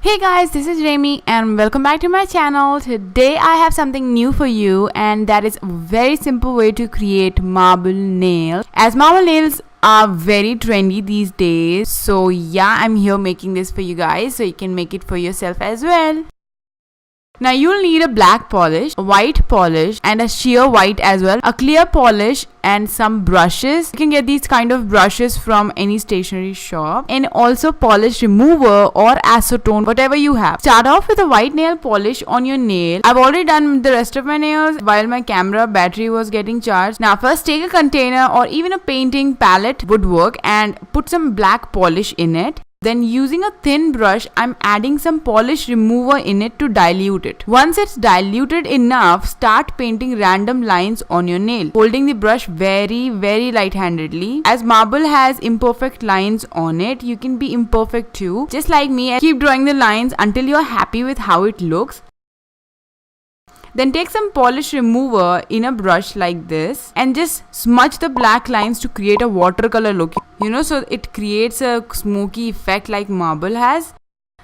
Hey guys, this is Remy and welcome back to my channel. Today I have something new for you, and that is a very simple way to create marble nails. As marble nails are very trendy these days, so yeah, I'm here making this for you guys so you can make it for yourself as well. Now you'll need a black polish, a white polish and a sheer white as well, a clear polish and some brushes. You can get these kind of brushes from any stationery shop, and also polish remover or acetone, whatever you have. Start off with a white nail polish on your nail. I've already done the rest of my nails while my camera battery was getting charged. Now first take a container or even a painting palette would work and put some black polish in it. Then using a thin brush, I'm adding some polish remover in it to dilute it. Once it's diluted enough, start painting random lines on your nail, holding the brush very light-handedly. As marble has imperfect lines on it, you can be imperfect too. Just like me, and keep drawing the lines until you're happy with how it looks. Then take some polish remover in a brush like this and just smudge the black lines to create a watercolor look. So it creates a smoky effect like marble has.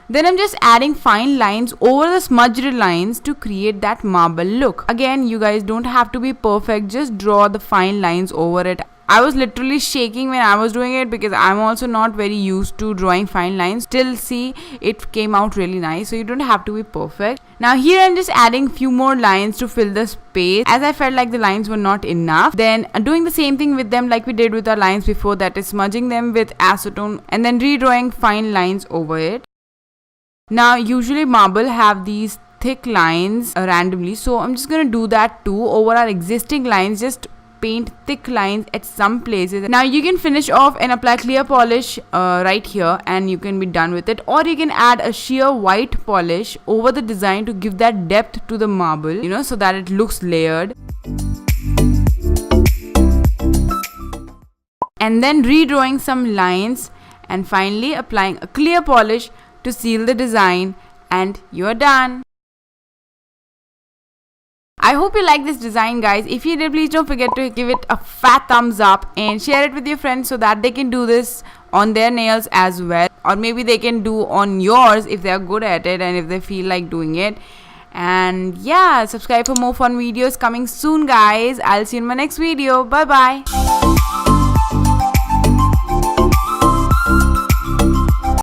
Then I'm just adding fine lines over the smudged lines to create that marble look. Again, you guys don't have to be perfect, just draw the fine lines over it. I was literally shaking when I was doing it because I'm also not very used to drawing fine lines. Still, see, it came out really nice, so you don't have to be perfect. Now here I'm just adding few more lines to fill the space as I felt like the lines were not enough. Then doing the same thing with them like we did with our lines before, that is smudging them with acetone and then redrawing fine lines over it. Now usually marble have these thick lines randomly, so I'm just gonna do that too over our existing lines. Just paint thick lines at some places. Now you can finish off and apply clear polish right here and you can be done with it, or you can add a sheer white polish over the design to give that depth to the marble, so that it looks layered. And then redrawing some lines and finally applying a clear polish to seal the design, and you're done. I hope you like this design, guys. If you did, please don't forget to give it a fat thumbs up and share it with your friends so that they can do this on their nails as well, or maybe they can do on yours if they are good at it and if they feel like doing it. And yeah, subscribe for more fun videos coming soon, guys. I'll see you in my next video. Bye bye.